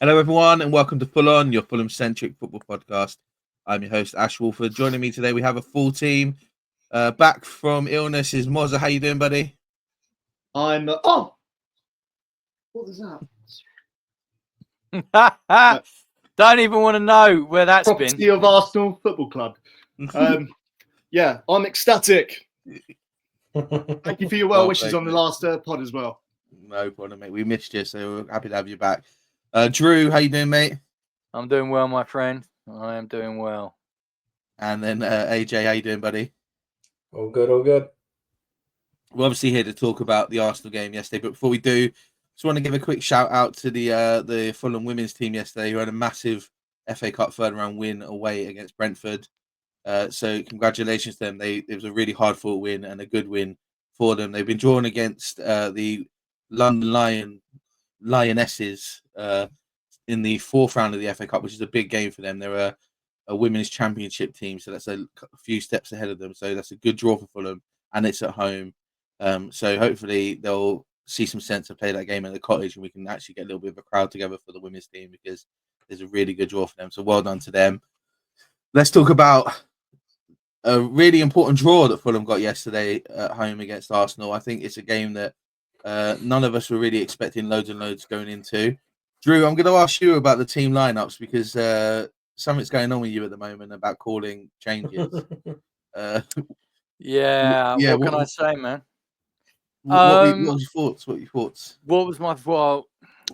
Hello, everyone, and welcome to Ful-on, your Fulham-centric football podcast. I'm your host, Ash Woolford. Joining me today, we have a full team. Back from illness is Mozza. How you doing, buddy? What was that? Don't even want to know where that's Property been. of Arsenal Football Club. I'm ecstatic. Thank you for your well wishes on the last pod as well. No problem, mate. We missed you, so we're happy to have you back. Drew, how you doing, mate? I'm doing well, my friend. I am doing well. And then AJ, how you doing, buddy? All good, all good. We're obviously here to talk about the Arsenal game yesterday, but before we do, just want to give a quick shout out to the Fulham women's team yesterday, who had a massive FA Cup third round win away against Brentford. So congratulations to them. It was a really hard fought win and a good win for them. They've been drawn against the London Lionesses in the fourth round of the FA Cup, which is a big game for them. They're a women's championship team, so that's a few steps ahead of them. So that's a good draw for Fulham, and it's at home. So hopefully they'll see some sense to play that game at the Cottage, and we can actually get a little bit of a crowd together for the women's team, because there's a really good draw for them. So well done to them. Let's talk about a really important draw that Fulham got yesterday at home against Arsenal. I think it's a game that none of us were really expecting loads and loads going into. Drew, I'm going to ask you about the team lineups, because something's going on with you at the moment about calling changes. What can I say, man? What were your thoughts? What was my thought?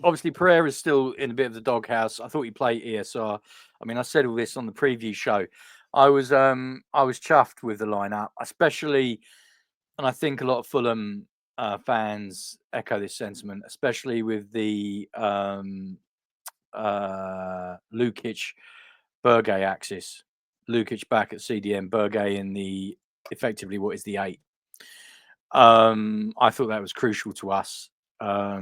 Obviously, Pereira's still in a bit of the doghouse. I thought he played ESR. I mean, I said all this on the preview show. I was chuffed with the lineup, especially, and I think a lot of Fulham fans echo this sentiment, especially with the Lukic Berge axis. Lukic back at CDM, Berge in the effectively what is the 8. I thought that was crucial to us. I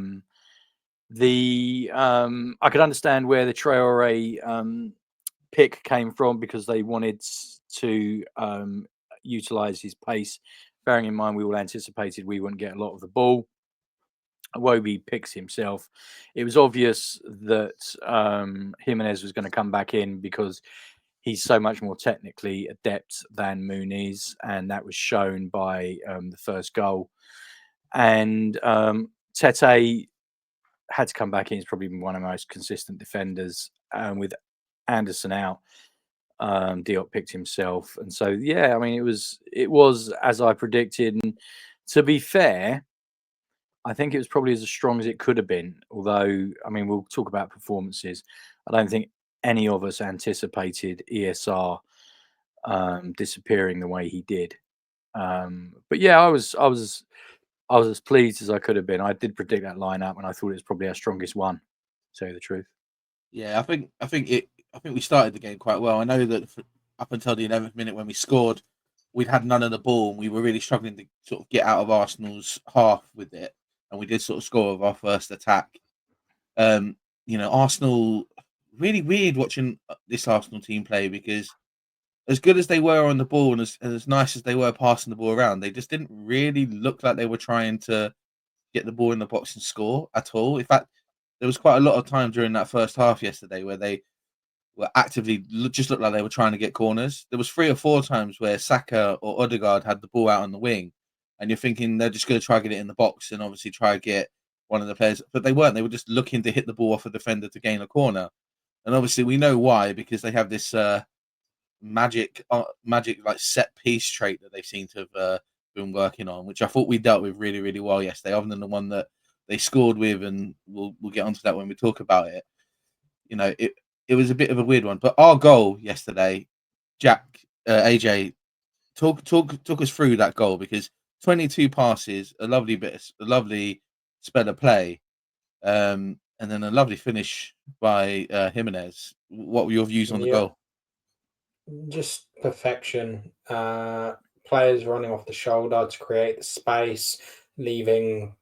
could understand where the Traore pick came from, because they wanted to utilize his pace, bearing in mind we all anticipated we wouldn't get a lot of the ball. Iwobi picks himself. It was obvious that Jimenez was going to come back in, because he's so much more technically adept than Muniz, and that was shown by the first goal. And Tete had to come back in. He's probably been one of the most consistent defenders. With Anderson out, Diop picked himself, and so I mean, it was as I predicted. And to be fair, I think it was probably as strong as it could have been. Although, I mean, we'll talk about performances. I don't think any of us anticipated ESR disappearing the way he did. But yeah, I was as pleased as I could have been. I did predict that lineup, and I thought it was probably our strongest one, to tell you the truth. Yeah, I think we started the game quite well. I know that up until the 11th minute when we scored, we'd had none of the ball, and we were really struggling to sort of get out of Arsenal's half with it. And we did sort of score with our first attack. Arsenal, really weird watching this Arsenal team play, because as good as they were on the ball and as nice as they were passing the ball around, they just didn't really look like they were trying to get the ball in the box and score at all. In fact, there was quite a lot of time during that first half yesterday where they were actively just looked like they were trying to get corners. There was 3 or 4 times where Saka or Odegaard had the ball out on the wing, and you're thinking they're just going to try to get it in the box and obviously try to get one of the players, but they weren't. They were just looking to hit the ball off a defender to gain a corner. And obviously we know why, because they have this magic like set piece trait that they seem to have been working on, which I thought we dealt with really, really well yesterday, other than the one that they scored with, and we'll get onto that when we talk about it. It was a bit of a weird one, but our goal yesterday, AJ, talk us through that goal, because 22 passes, a lovely spell of play, and then a lovely finish by Jimenez. What were your views on the goal? Just perfection. Players running off the shoulder to create the space, leaving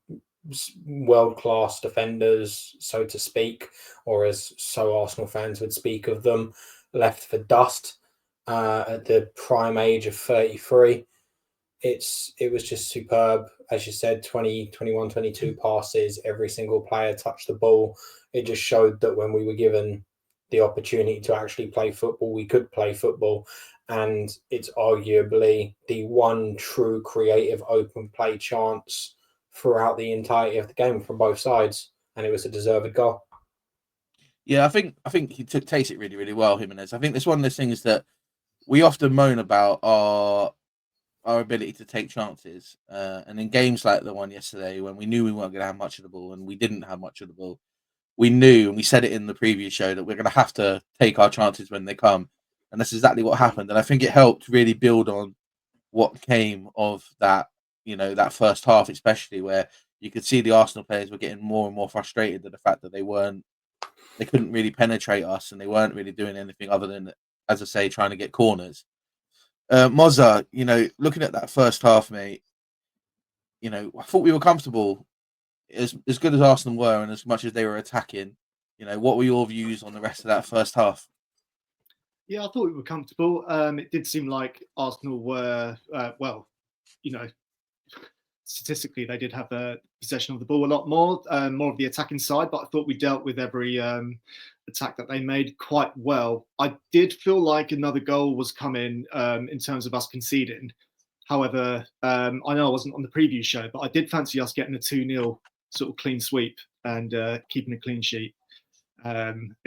world-class defenders, so to speak, or as so Arsenal fans would speak of them, left for dust at the prime age of 33. it was just superb. As you said, 20, 21, 22 passes, every single player touched the ball. It just showed that when we were given the opportunity to actually play football, we could play football. And it's arguably the one true creative open play chance throughout the entirety of the game from both sides. And it was a deserved goal. Yeah, I think he takes it really, really well, Jimenez. I think it's one of those things that we often moan about our ability to take chances. And in games like the one yesterday, when we knew we weren't going to have much of the ball and we didn't have much of the ball, we knew, and we said it in the previous show, that we're going to have to take our chances when they come. And that's exactly what happened. And I think it helped really build on what came of that, that first half, especially where you could see the Arsenal players were getting more and more frustrated at the fact that they couldn't really penetrate us and they weren't really doing anything other than, as I say, trying to get corners. Mozza, looking at that first half, mate, I thought we were comfortable as good as Arsenal were and as much as they were attacking. What were your views on the rest of that first half? Yeah, I thought we were comfortable. It did seem like Arsenal were, statistically, they did have possession of the ball a lot more of the attacking side, but I thought we dealt with every attack that they made quite well. I did feel like another goal was coming in terms of us conceding. However, I know I wasn't on the preview show, but I did fancy us getting a 2-0 sort of clean sweep and keeping a clean sheet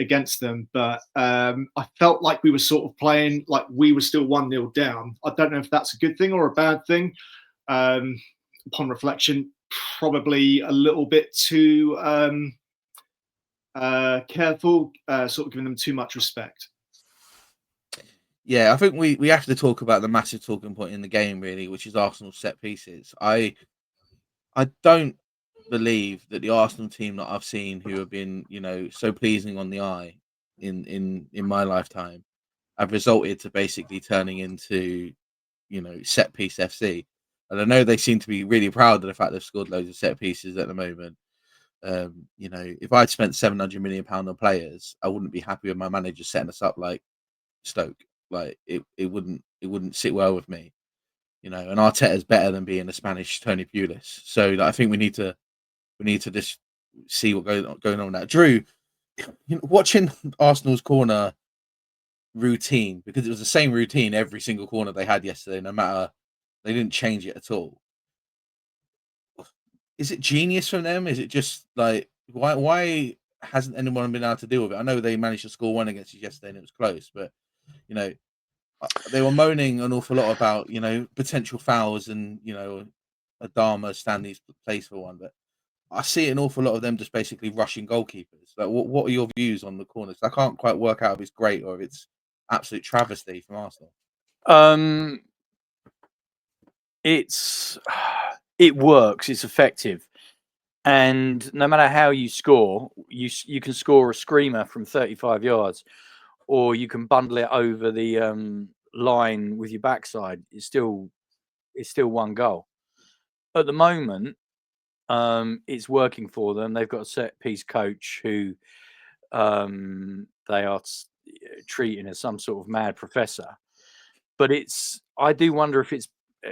against them. But I felt like we were sort of playing like we were still 1-0 down. I don't know if that's a good thing or a bad thing. Upon reflection, probably a little bit too careful, sort of giving them too much respect. Yeah, I think we have to talk about the massive talking point in the game, really, which is Arsenal's set pieces. I don't believe that the Arsenal team that I've seen who have been, so pleasing on the eye in my lifetime have resulted to basically turning into, set piece FC. And I know they seem to be really proud of the fact they've scored loads of set pieces at the moment. If I'd spent £700 million on players, I wouldn't be happy with my manager setting us up like Stoke. Like it wouldn't sit well with me, and Arteta's better than being a Spanish Tony Pulis. So I think we need to just see what going on now. Drew, watching Arsenal's corner routine, because it was the same routine every single corner they had yesterday, no matter, they didn't change it at all. Is it genius from them? Is it just like why hasn't anyone been able to deal with it? I know they managed to score one against us yesterday and it was close, but they were moaning an awful lot about potential fouls and Adama Stanley's place for one, but I see an awful lot of them just basically rushing goalkeepers. Like, what are your views on the corners? I can't quite work out if it's great or if it's absolute travesty from Arsenal. It works. It's effective, and no matter how you score, you can score a screamer from 35 yards, or you can bundle it over the line with your backside. It's still one goal. At the moment, it's working for them. They've got a set piece coach who they are treating as some sort of mad professor. But I do wonder if it's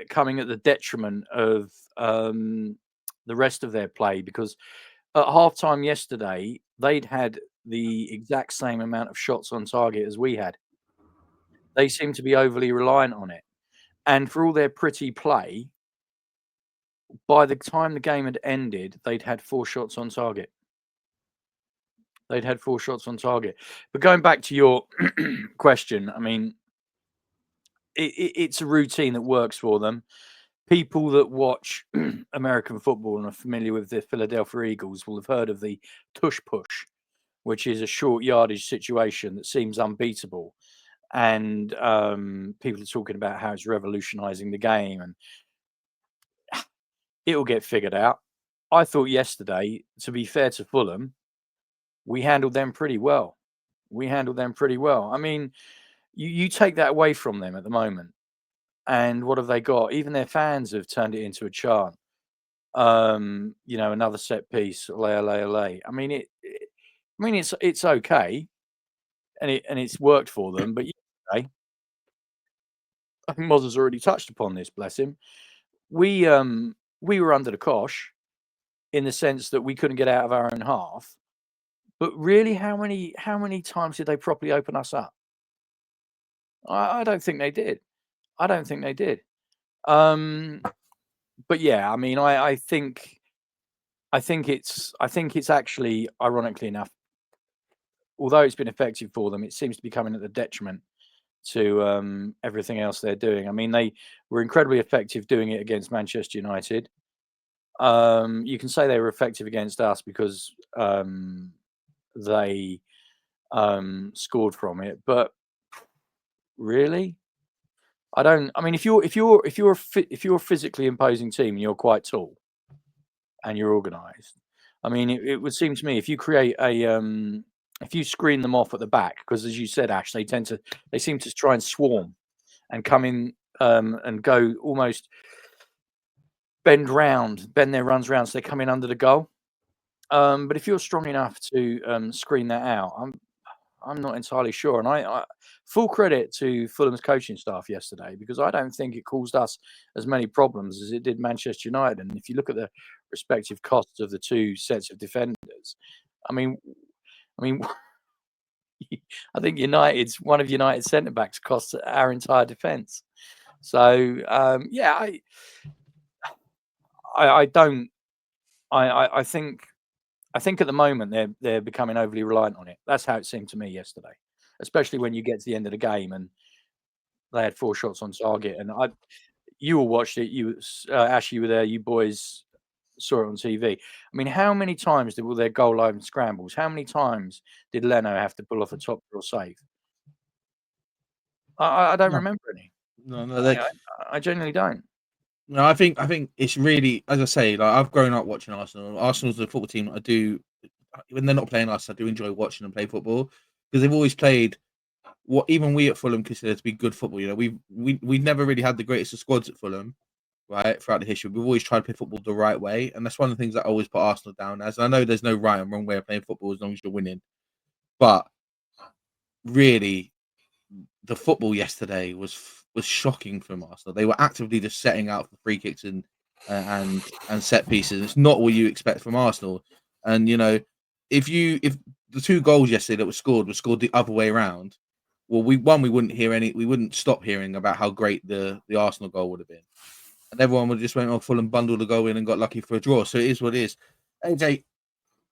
coming at the detriment of the rest of their play, because at halftime yesterday, they'd had the exact same amount of shots on target as we had. They seem to be overly reliant on it. And for all their pretty play, by the time the game had ended, they'd had 4 shots on target. But going back to your question, I mean, it's a routine that works for them. People that watch American football and are familiar with the Philadelphia Eagles will have heard of the tush push, which is a short yardage situation that seems unbeatable. And people are talking about how it's revolutionizing the game and it'll get figured out. I thought yesterday, to be fair to Fulham, we handled them pretty well. I mean, you take that away from them at the moment, and what have they got? Even their fans have turned it into a chant. Another set piece, lay. I mean, it's okay, and it's worked for them. But yesterday, I think Moz has already touched upon this. Bless him. we were under the cosh in the sense that we couldn't get out of our own half. But really, how many times did they properly open us up? I don't think they did. I don't think they did. But yeah, I mean, I think it's actually, ironically enough, although it's been effective for them, it seems to be coming at the detriment to everything else they're doing. I mean, they were incredibly effective doing it against Manchester United. You can say they were effective against us because they scored from it, but really, I don't. I mean, if you're a physically imposing team and you're quite tall and you're organised, I mean, it would seem to me if you create a if you screen them off at the back, because as you said, Ash, they seem to try and swarm and come in and go almost bend their runs round, so they come in under the goal. But if you're strong enough to screen that out, I'm not entirely sure. And I full credit to Fulham's coaching staff yesterday, because I don't think it caused us as many problems as it did Manchester United. And if you look at the respective costs of the two sets of defenders, I mean, I think one of United's centre backs costs our entire defence. So yeah, I think at the moment they're becoming overly reliant on it. That's how it seemed to me yesterday, especially when you get to the end of the game and they had 4 shots on target. And you all watched it. You, Ash, you were there. You boys saw it on TV. I mean, how many times were there goal line scrambles? How many times did Leno have to pull off a top draw save? I don't remember any. No, I genuinely don't. No, I think it's really, as I say, like I've grown up watching Arsenal. Arsenal's the football team I do. When they're not playing us, I do enjoy watching them play football, because they've always played what even we at Fulham consider to be good football. You know, we've never really had the greatest of squads at Fulham, right? Throughout the history, we've always tried to play football the right way, and that's one of the things that I always put Arsenal down as. And I know there's no right and wrong way of playing football as long as you're winning, but really, the football yesterday was shocking from Arsenal. They were actively just setting out for free kicks and set pieces. It's not what you expect from Arsenal. And you know, if the 2 goals yesterday that were scored the other way around, well, we wouldn't stop hearing about how great the Arsenal goal would have been, and everyone would just went off full and bundled the goal in and got lucky for a draw. So it is what it is. AJ,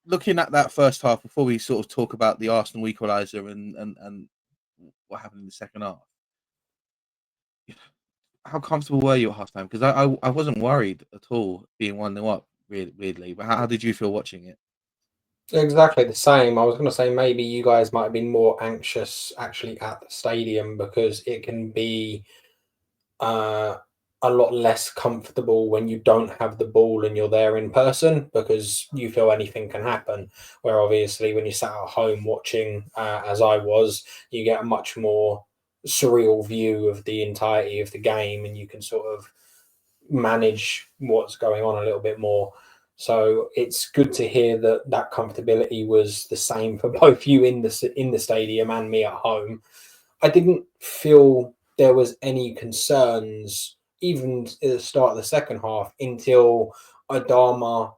looking at that first half before we sort of talk about the Arsenal equaliser and what happened in the second half, how comfortable were you at halftime? Because I wasn't worried at all being 1-0 up, weirdly. But how did you feel watching it? Exactly the same. I was going to say maybe you guys might have been more anxious actually at the stadium, because it can be a lot less comfortable when you don't have the ball and you're there in person, because you feel anything can happen. Where obviously when you sat at home watching, as I was, you get a much more surreal view of the entirety of the game, and you can sort of manage what's going on a little bit more. So it's good to hear that comfortability was the same for both you in the stadium and me at home. I didn't feel there was any concerns even at the start of the second half until Adama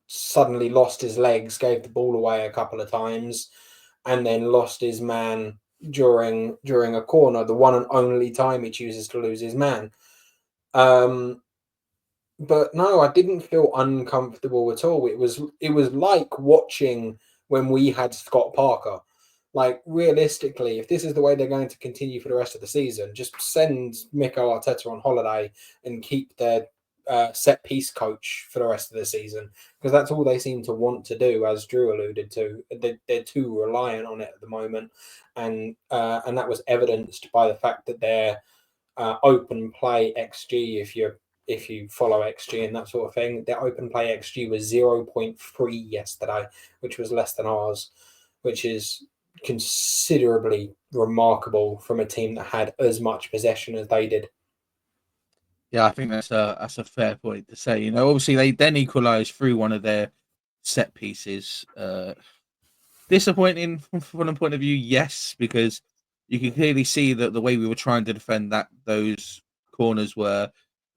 suddenly lost his legs, gave the ball away a couple of times, and then lost his man during a corner, the one and only time he chooses to lose his man. But no, I didn't feel uncomfortable at all. It was like watching when we had Scott Parker. Like, realistically, if this is the way they're going to continue for the rest of the season, just send Mikel Arteta on holiday and keep their set piece coach for the rest of the season, because that's all they seem to want to do. As Drew alluded to, they're too reliant on it at the moment, and that was evidenced by the fact that their open play XG, if you follow XG and that sort of thing, their open play XG was 0.3 yesterday, which was less than ours, which is considerably remarkable from a team that had as much possession as they did. Yeah, I think that's a fair point to say. You know, obviously they then equalised through one of their set pieces. Disappointing from Fulham point of view, yes, because you can clearly see that the way we were trying to defend those corners were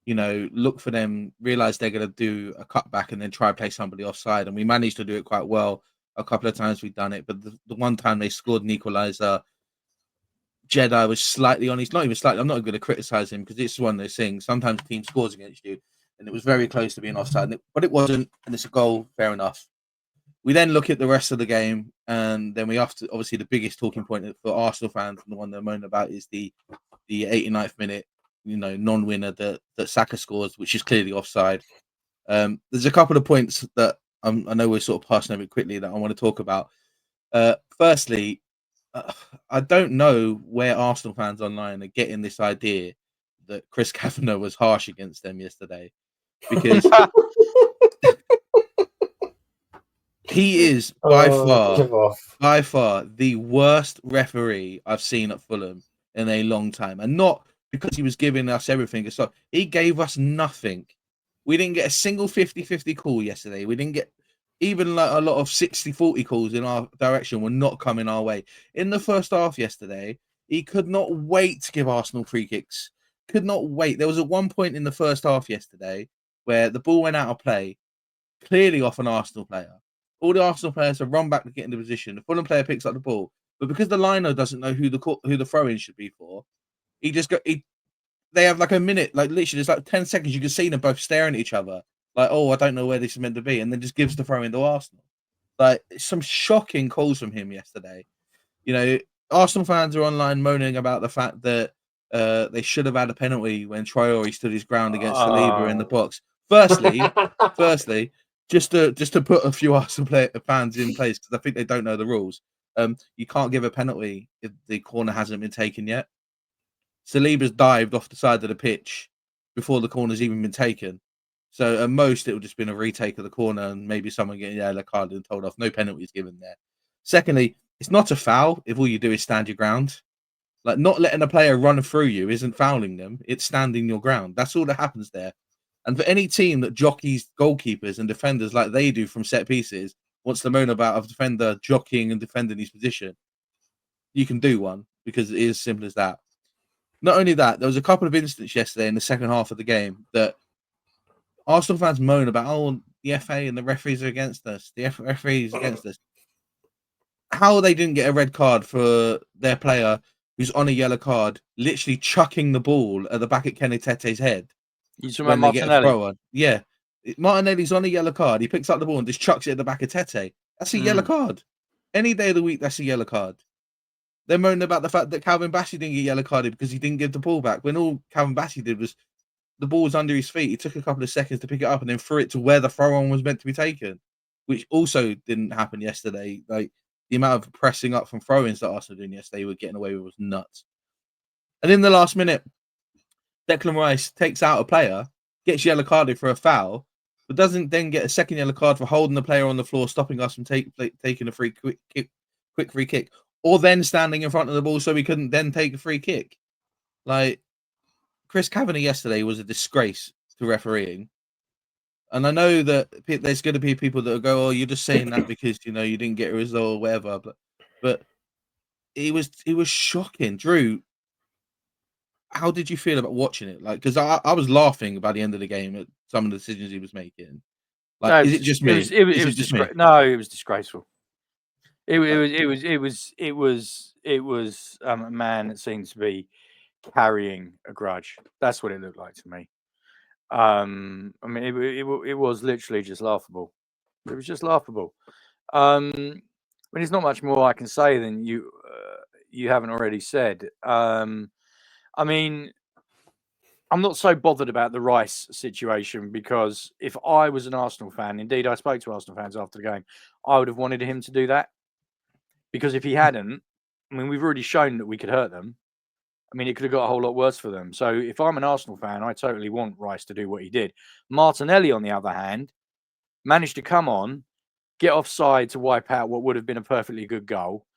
look for them, realize they're going to do a cutback and then try to play somebody offside. And we managed to do it quite well. A couple of times we've done it, but the one time they scored an equaliser, Jedi was slightly on. He's not even slightly. I'm not going to criticize him because it's one of those things. Sometimes a team scores against you, and it was very close to being offside, but it wasn't, and it's a goal. Fair enough. We then look at the rest of the game, and then we have to, obviously, the biggest talking point for Arsenal fans and the one they're moaning about is the 89th minute, non-winner that Saka scores, which is clearly offside. There's a couple of points that I know we're sort of passing over quickly that I want to talk about. Firstly, I don't know where Arsenal fans online are getting this idea that Chris Kavanagh was harsh against them yesterday, because he is by far the worst referee I've seen at Fulham in a long time, and not because he was giving us everything. So he gave us nothing. We didn't get a single 50-50 call yesterday. We didn't get even like a lot of 60-40 calls in our direction were not coming our way. In the first half yesterday, he could not wait to give Arsenal free kicks. Could not wait. There was at one point in the first half yesterday where the ball went out of play, clearly off an Arsenal player. All the Arsenal players have run back to get into position. The Fulham player picks up the ball, but because the liner doesn't know who the throw-in should be for, they have like a minute, like literally, it's like 10 seconds. You can see them both staring at each other, like, oh, I don't know where this is meant to be, and then just gives the throw into Arsenal. Like, some shocking calls from him yesterday. Arsenal fans are online moaning about the fact that they should have had a penalty when Traore stood his ground against Saliba in the box. Firstly, just to put a few Arsenal fans in place, because I think they don't know the rules. You can't give a penalty if the corner hasn't been taken yet. Saliba's dived off the side of the pitch before the corner's even been taken. So at most, it would just been a retake of the corner and maybe someone getting a yellow card and told off. No penalties given there. Secondly, it's not a foul if all you do is stand your ground. Like, not letting a player run through you isn't fouling them. It's standing your ground. That's all that happens there. And for any team that jockeys goalkeepers and defenders like they do from set pieces, wants to moan about a defender jockeying and defending his position, you can do one, because it is as simple as that. Not only that, there was a couple of incidents yesterday in the second half of the game that Arsenal fans moan about, oh, the FA and the referees are against us. The referees against us. How they didn't get a red card for their player who's on a yellow card, literally chucking the ball at the back at Kenny Tete's head. You talking about Martinelli? Yeah. Martinelli's on a yellow card. He picks up the ball and just chucks it at the back of Tete. That's a yellow card. Any day of the week, that's a yellow card. They're moaning about the fact that Calvin Bassey didn't get yellow carded because he didn't give the ball back, when all Calvin Bassey did was the ball was under his feet. He took a couple of seconds to pick it up and then threw it to where the throw-on was meant to be taken, which also didn't happen yesterday. Like, the amount of pressing up from throw-ins that Arsenal doing yesterday were getting away with was nuts. And in the last minute, Declan Rice takes out a player, gets yellow carded for a foul, but doesn't then get a second yellow card for holding the player on the floor, stopping us from taking a quick free kick, or then standing in front of the ball so we couldn't then take a free kick. Like, Chris Kavanagh yesterday was a disgrace to refereeing. And I know that there's going to be people that will go, oh, you're just saying that because, you didn't get a result or whatever. But it was shocking. Drew, how did you feel about watching it? Like, because I was laughing by the end of the game at some of the decisions he was making. Like, no, is it just me? It was disgraceful. No, it was disgraceful. It was a man that seemed to be carrying a grudge. That's what it looked like to me. I mean, it was literally just laughable. It was just laughable. I mean, there's not much more I can say than you haven't already said. I mean, I'm not so bothered about the Rice situation, because if I was an Arsenal fan, indeed I spoke to Arsenal fans after the game, I would have wanted him to do that. Because if he hadn't, I mean, we've already shown that we could hurt them. I mean, it could have got a whole lot worse for them. So if I'm an Arsenal fan, I totally want Rice to do what he did. Martinelli, on the other hand, managed to come on, get offside to wipe out what would have been a perfectly good goal,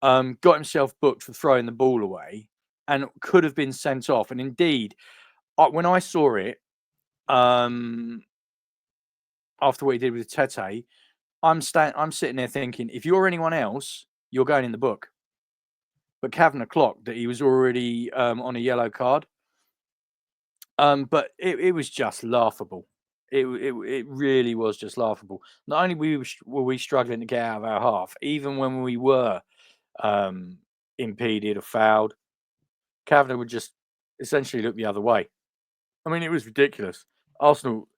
got himself booked for throwing the ball away, and could have been sent off. And indeed, when I saw it, after what he did with Tete, I'm sitting there thinking, if you're anyone else, you're going in the book. But Kavanagh clocked that he was already on a yellow card. But it was just laughable. It really was just laughable. Not only were we struggling to get out of our half, even when we were impeded or fouled, Kavanagh would just essentially look the other way. I mean, it was ridiculous. Arsenal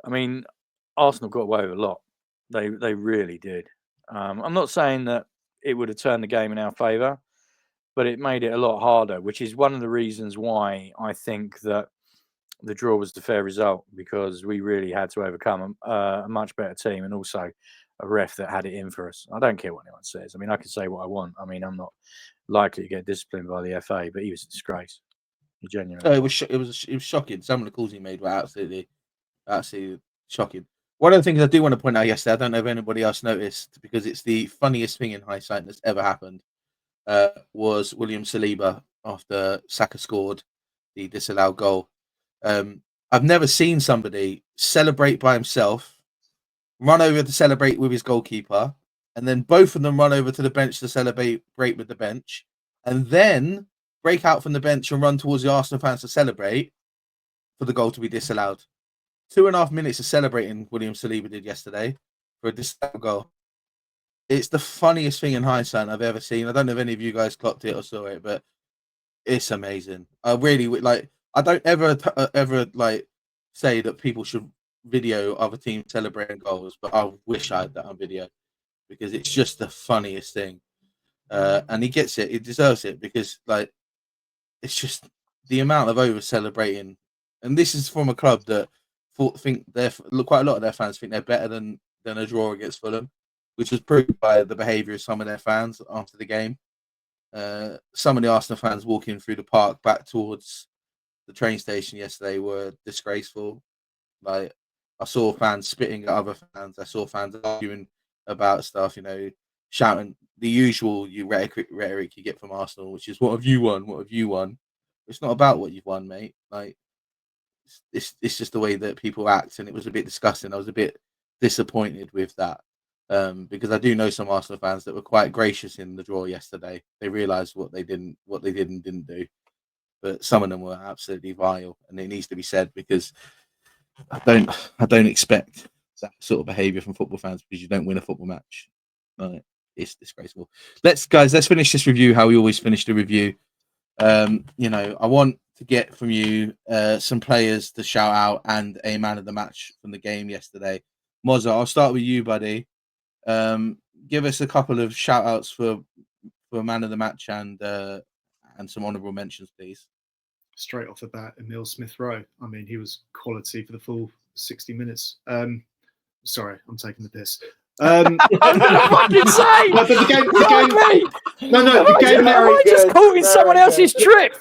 got away with a lot. They really did. I'm not saying that it would have turned the game in our favour, but it made it a lot harder, which is one of the reasons why I think that the draw was the fair result, because we really had to overcome a much better team and also a ref that had it in for us. I don't care what anyone says. I mean, I can say what I want. I mean, I'm not likely to get disciplined by the FA, but he was a disgrace. He genuinely. It was shocking. Some of the calls he made were absolutely shocking. One of the things I do want to point out yesterday, I don't know if anybody else noticed, because it's the funniest thing in hindsight that's ever happened, was William Saliba after Saka scored the disallowed goal. I've never seen somebody celebrate by himself, run over to celebrate with his goalkeeper, and then both of them run over to the bench to celebrate with the bench, and then break out from the bench and run towards the Arsenal fans to celebrate for the goal to be disallowed. 2.5 minutes of celebrating William Saliba did yesterday for a disallowed goal. It's the funniest thing in hindsight I've ever seen. I don't know if any of you guys clocked it or saw it, but it's amazing. I really like. I don't ever like say that people should video other teams celebrating goals, but I wish I had that on video, because it's just the funniest thing. And he gets it. He deserves it, because like it's just the amount of over celebrating, and this is from a club that think quite a lot of their fans think they're better than a draw against Fulham, which was proved by the behaviour of some of their fans after the game. Some of the Arsenal fans walking through the park back towards the train station yesterday were disgraceful. Like, I saw fans spitting at other fans. I saw fans arguing about stuff, shouting the usual rhetoric you get from Arsenal, which is, "What have you won? What have you won?" It's not about what you've won, mate. Like, it's just the way that people act, and it was a bit disgusting. I was a bit disappointed with that, because I do know some Arsenal fans that were quite gracious in the draw yesterday. They realised what they did and didn't do, but some of them were absolutely vile, and it needs to be said, because I don't expect that sort of behaviour from football fans, because you don't win a football match. It's disgraceful. Let's finish this review how we always finish the review. I want to get from you some players to shout out and a man of the match from the game yesterday. Mozza, I'll start with you, buddy. Give us a couple of shout outs for man of the match and some honourable mentions, please. Straight off the bat, Emile Smith-Rowe. I mean, he was quality for the full 60 minutes. Sorry, I'm taking the piss. Fucking say! No, but the game. Am I just caught in someone else's trip?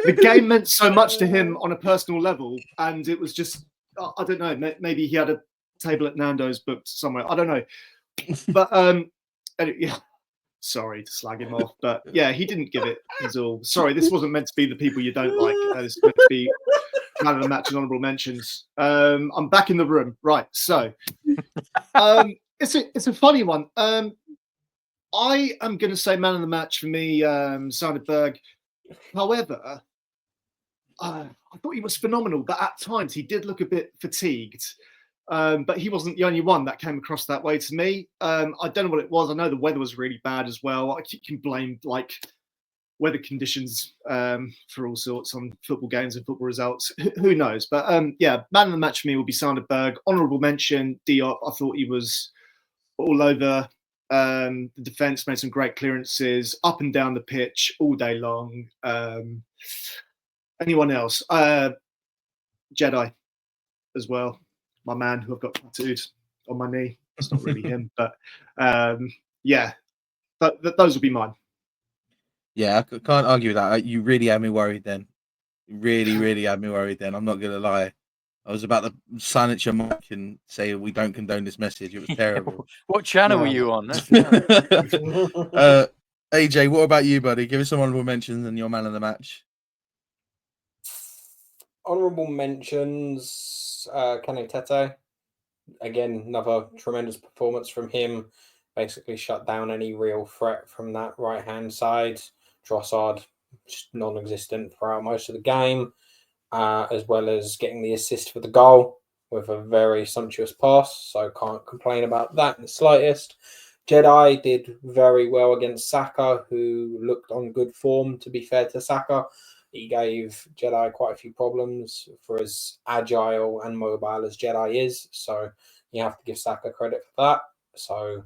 The game meant so much to him on a personal level, and it was just, I don't know, maybe he had a table at Nando's booked somewhere. I don't know. But, yeah, sorry to slag him off, but yeah, he didn't give it his all. Sorry, this wasn't meant to be the people you don't like. This is meant to be man of the match and honourable mentions. I'm back in the room. Right, so it's a funny one. I am going to say man of the match for me, Soderbergh. However, I thought he was phenomenal, but at times he did look a bit fatigued. But he wasn't the only one that came across that way to me. I don't know what it was. I know the weather was really bad as well. You can blame weather conditions for all sorts on football games and football results. Who knows? But yeah, man of the match for me will be Soderbergh. Honourable mention, Diop. I thought he was all over the defence, made some great clearances up and down the pitch all day long. Anyone else? Jedi as well. My man, who I've got tattooed on my knee. It's not really him, but yeah. But those would be mine. Yeah, I can't argue with that. You really had me worried then. You really, really had me worried then. I'm not going to lie. I was about to silence your mic and say we don't condone this message. It was terrible. What channel were you on? AJ, what about you, buddy? Give us some honourable mentions and your man of the match. Honourable mentions, Kenny Tete. Again, another tremendous performance from him. Basically shut down any real threat from that right-hand side. Trossard, just non-existent throughout most of the game. as well as getting the assist for the goal with a very sumptuous pass. So can't complain about that in the slightest. Jedi did very well against Saka, who looked on good form, to be fair to Saka. He gave Jedi quite a few problems for as agile and mobile as Jedi is. So you have to give Saka credit for that. So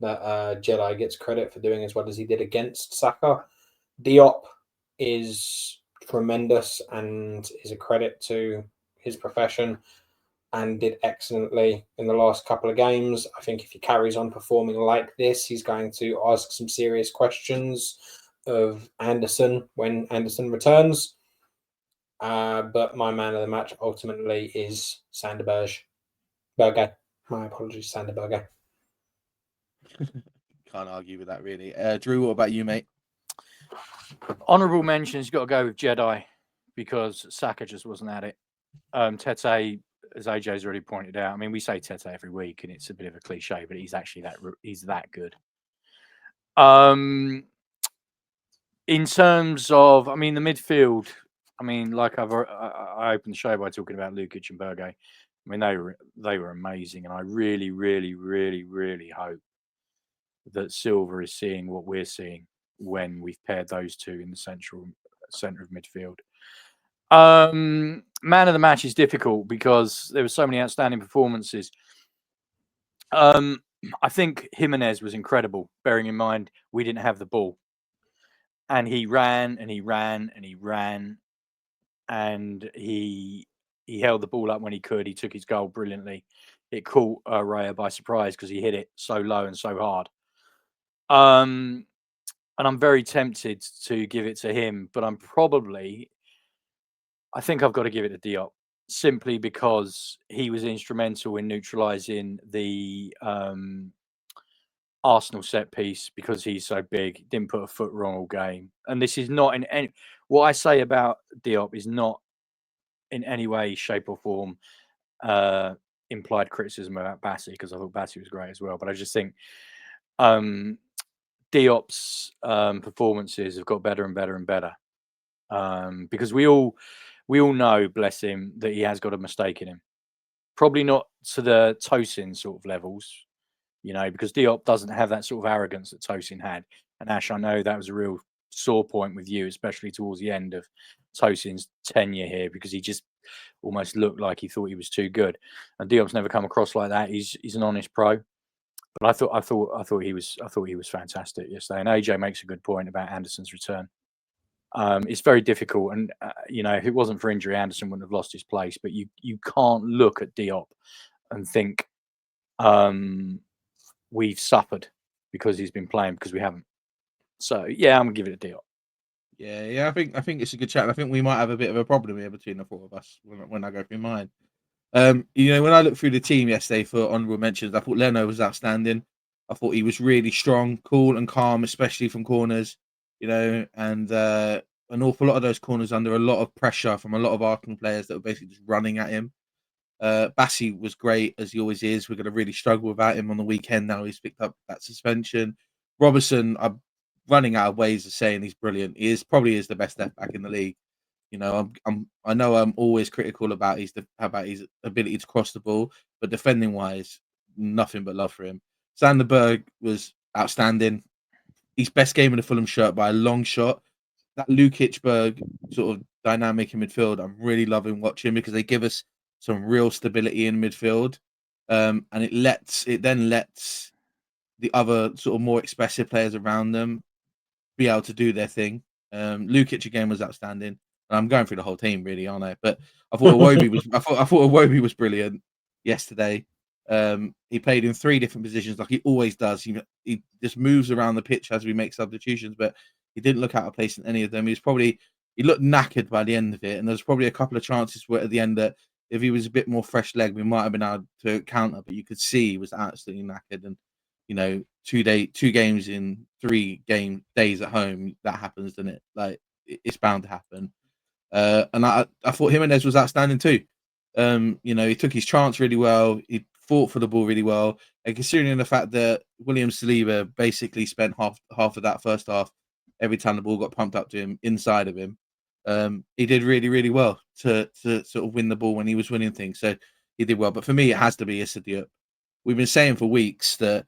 that Jedi gets credit for doing as well as he did against Saka. Diop is tremendous and is a credit to his profession and did excellently in the last couple of games. I think if he carries on performing like this, he's going to ask some serious questions of Anderson when Anderson returns. But my man of the match ultimately is Sander Berge. My apologies, Sander Berge. Can't argue with that, really. Drew, what about you, mate? Honourable mentions, got to go with Jedi because Saka just wasn't at it. Tete, as AJ's already pointed out, I mean, we say Tete every week, and it's a bit of a cliche, but he's actually that good. In terms of, I mean, the midfield, I mean, like I opened the show by talking about Lukic and Berge. I mean, they were amazing, and I really, really, really, really hope that Silva is seeing what we're seeing when we've paired those two in the centre of midfield. Man of the match is difficult because there were so many outstanding performances. I think Jimenez was incredible, bearing in mind we didn't have the ball. And he ran and he ran and he ran and he held the ball up when he could. He took his goal brilliantly. It caught Raya by surprise because he hit it so low and so hard. And I'm very tempted to give it to him, but I think I've got to give it to Diop simply because he was instrumental in neutralising the Arsenal set piece because he's so big, didn't put a foot wrong all game. And this is not in any, what I say about Diop is not in any way, shape or form implied criticism about Bassi, because I thought Bassi was great as well. But I just think Diop's performances have got better and better and better because we all know, bless him, that he has got a mistake in him. Probably not to the Tosin sort of levels, you know, because Diop doesn't have that sort of arrogance that Tosin had. And Ash, I know that was a real sore point with you, especially towards the end of Tosin's tenure here, because he just almost looked like he thought he was too good. And Diop's never come across like that. He's an honest pro. But I thought he was fantastic yesterday. And AJ makes a good point about Anderson's return. It's very difficult, and you know, if it wasn't for injury, Anderson wouldn't have lost his place. But you can't look at Diop and think we've suffered because he's been playing, because we haven't. So yeah, I'm gonna give it a Diop. Yeah. I think it's a good chat. I think we might have a bit of a problem here between the four of us when I go through mine. You know, when I looked through the team yesterday for honourable mentions, I thought Leno was outstanding. I thought he was really strong, cool, and calm, especially from corners. You know, and an awful lot of those corners under a lot of pressure from a lot of Arsenal players that were basically just running at him. Bassi was great, as he always is. We're going to really struggle without him on the weekend now. He's picked up that suspension. Robertson, I'm running out of ways of saying he's brilliant. He probably is the best left back in the league. You know, I know I'm always critical about his ability to cross the ball, but defending wise, nothing but love for him. Sander Berge was outstanding. His best game in the Fulham shirt by a long shot. That Lukic Berge sort of dynamic in midfield, I'm really loving watching because they give us some real stability in midfield, and it then lets the other sort of more expressive players around them be able to do their thing. Lukic again was outstanding. And I'm going through the whole team, really, aren't I? But I thought Iwobi was brilliant yesterday. He played in 3 different positions, like he always does. He just moves around the pitch as we make substitutions, but he didn't look out of place in any of them. He looked knackered by the end of it, and there's probably a couple of chances where at the end that if he was a bit more fresh leg, we might have been able to counter. But you could see he was absolutely knackered, and you know, 2 games in 3 days at home, that happens, doesn't it? Like it's bound to happen. And I thought Jimenez was outstanding too. You know, he took his chance really well. He fought for the ball really well. And considering the fact that William Saliba basically spent half of that first half every time the ball got pumped up to him inside of him, he did really, really well to sort of win the ball when he was winning things. So he did well. But for me, it has to be Issa Diop. We've been saying for weeks that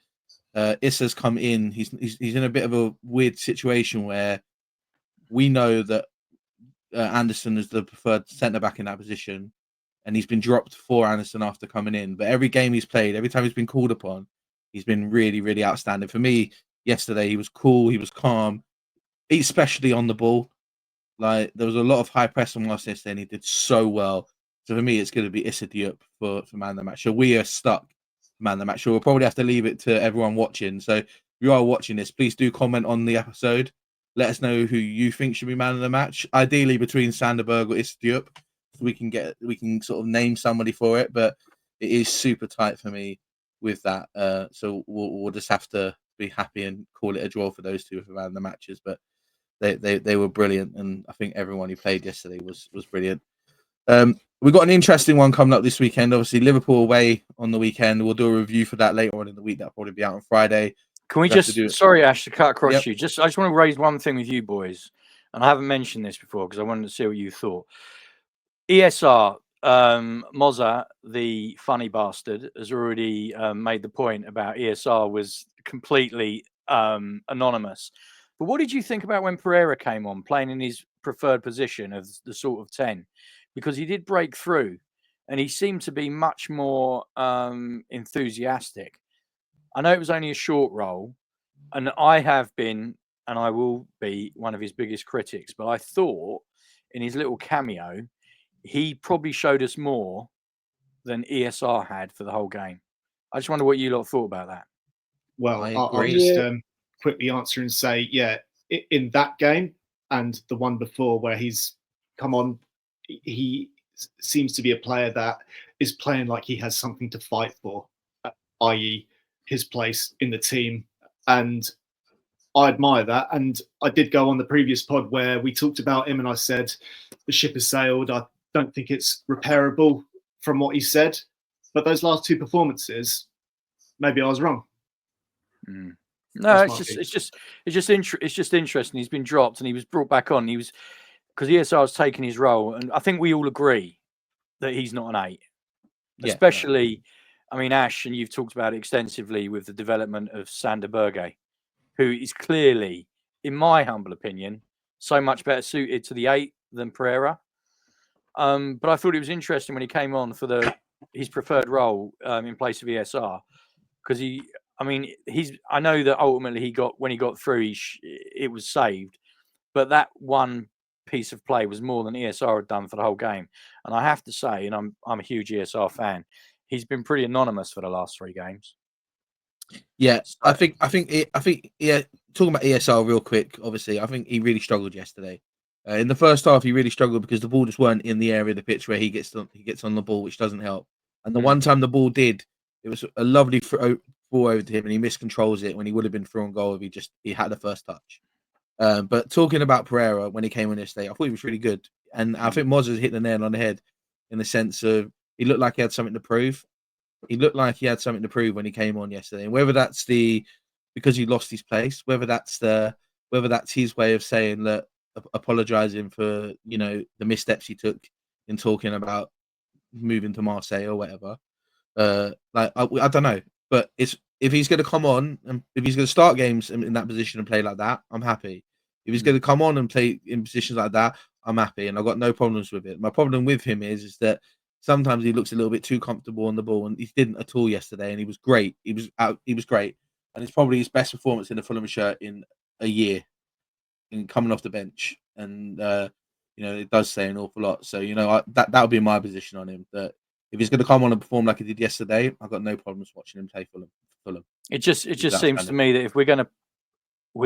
Issa's come in. He's in a bit of a weird situation where we know that Anderson is the preferred centre back in that position, and he's been dropped for Anderson after coming in. But every game he's played, every time he's been called upon, he's been really, really outstanding. For me, yesterday he was cool, he was calm, especially on the ball. Like there was a lot of high press on us yesterday, and he did so well. So for me, it's going to be Issa Diop for man of the match. So we are stuck for man of the match. So we'll probably have to leave it to everyone watching. So if you are watching this, please do comment on the episode. Let us know who you think should be man of the match. Ideally between Sanderberg or Issa Diop. So we can sort of name somebody for it, but it is super tight for me with that. So we'll just have to be happy and call it a draw for those two for man of the matches. But they were brilliant, and I think everyone who played yesterday was brilliant. We've got an interesting one coming up this weekend. Obviously, Liverpool away on the weekend. We'll do a review for that later on in the week. That'll probably be out on Friday. Can we sorry, Ash, to cut across Yep. you. I just want to raise one thing with you boys, and I haven't mentioned this before because I wanted to see what you thought. ESR, Mozart, the funny bastard, has already made the point about ESR was completely anonymous. But what did you think about when Pereira came on, playing in his preferred position of the sort of 10? Because he did break through, and he seemed to be much more enthusiastic. I know it was only a short role, and I have been, and I will be, one of his biggest critics, but I thought in his little cameo, he probably showed us more than ESR had for the whole game. I just wonder what you lot thought about that. Well, I I'll agree. just quickly answer and say, yeah, in that game and the one before where he's come on, he seems to be a player that is playing like he has something to fight for, i.e. his place in the team. And I admire that. And I did go on the previous pod where we talked about him and I said, the ship has sailed. I don't think it's repairable from what he said. But those last two performances, maybe I was wrong. No, it's just interesting. He's been dropped and he was brought back on. He was because ESR has taken his role, and I think we all agree that he's not an 8. Yeah, Especially, I mean, Ash, and you've talked about it extensively with the development of Sander Berge, who is clearly, in my humble opinion, so much better suited to the 8 than Pereira. But I thought it was interesting when he came on for his preferred role in place of ESR, because I know that ultimately when he got through, it was saved, but that one piece of play was more than ESR had done for the whole game. And I have to say, and I'm a huge ESR fan, he's been pretty anonymous for the last 3 games. Yeah, so, I think talking about ESR real quick, obviously, I think he really struggled yesterday. In the first half, he really struggled because the ball just weren't in the area of the pitch where he gets on the ball, which doesn't help. And the one time the ball did, it was a lovely ball over to him, and he miscontrols it when he would have been through on goal if he had the first touch. But talking about Pereira when he came on yesterday, I thought he was really good, and I think Moz's hit the nail on the head in the sense of he looked like he had something to prove. He looked like he had something to prove when he came on yesterday, and whether that's because he lost his place, whether that's his way of saying that, apologizing for the missteps he took in talking about moving to Marseille or whatever. I don't know, but if he's going to come on and if he's going to start games in that position and play like that, I'm happy. If he's going to come on and play in positions like that, I'm happy, and I've got no problems with it. My problem with him is that sometimes he looks a little bit too comfortable on the ball, and he didn't at all yesterday. And he was great. He was great, and it's probably his best performance in a Fulham shirt in a year, in coming off the bench. And it does say an awful lot. So that would be my position on him. That if he's going to come on and perform like he did yesterday, I've got no problems watching him play Fulham. It just seems to me that if we're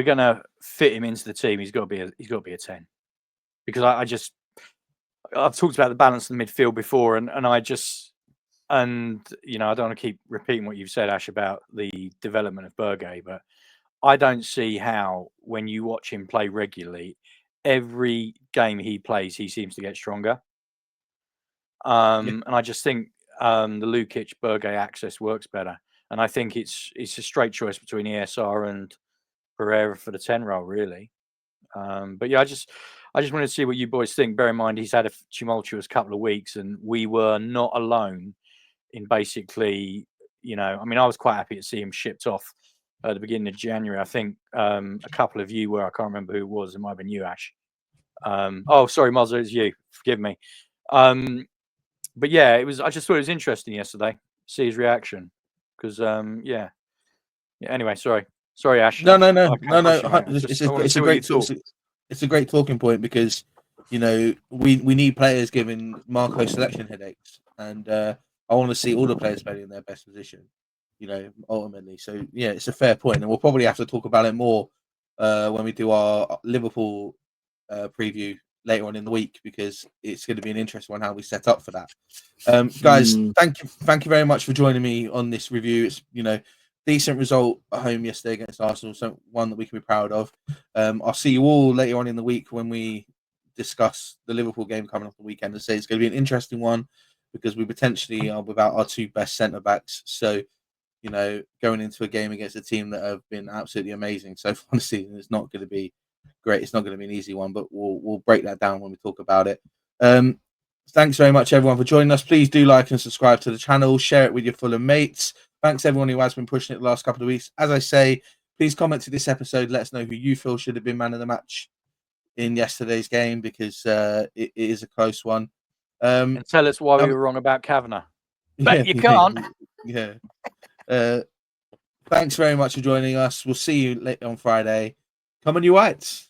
gonna fit him into the team, he's got to be a 10. Because I've talked about the balance in the midfield before, and I don't want to keep repeating what you've said, Ash, about the development of Berge, but I don't see how, when you watch him play regularly, every game he plays, he seems to get stronger. And I just think the Lukic Berge axis works better. And I think it's a straight choice between ESR and Pereira for the 10 role, really. But yeah, I I just wanted to see what you boys think. Bear in mind, he's had a tumultuous couple of weeks, and we were not alone in basically, I mean, I was quite happy to see him shipped off at the beginning of January. I think a couple of you were, I can't remember who it was. It might have been you, Ash. Oh, sorry, Mozza, it's you. Forgive me. But yeah, I just thought it was interesting yesterday, see his reaction. Because, yeah. Anyway, sorry, Ash. No. It's a great talking point because we need players giving Marco selection headaches, and I want to see all the players playing in their best position. Ultimately. So yeah, it's a fair point, and we'll probably have to talk about it more when we do our Liverpool preview later on in the week, because it's going to be an interesting one how we set up for that. Guys, thank you very much for joining me on this review. It's decent result at home yesterday against Arsenal, so one that we can be proud of. I'll see you all later on in the week when we discuss the Liverpool game coming off the weekend. And say it's going to be an interesting one because we potentially are without our two best centre backs. So going into a game against a team that have been absolutely amazing so far this season, it's not going to be great. It's not going to be an easy one, but we'll break that down when we talk about it. Thanks very much, everyone, for joining us. Please do like and subscribe to the channel. Share it with your Fulham mates. Thanks, everyone who has been pushing it the last couple of weeks. As I say, please comment to this episode. Let us know who you feel should have been man of the match in yesterday's game, because it is a close one. And tell us why we were wrong about Kavanagh. But you can't. Yeah. Thanks very much for joining us. We'll see you later on Friday. Come on, you Whites.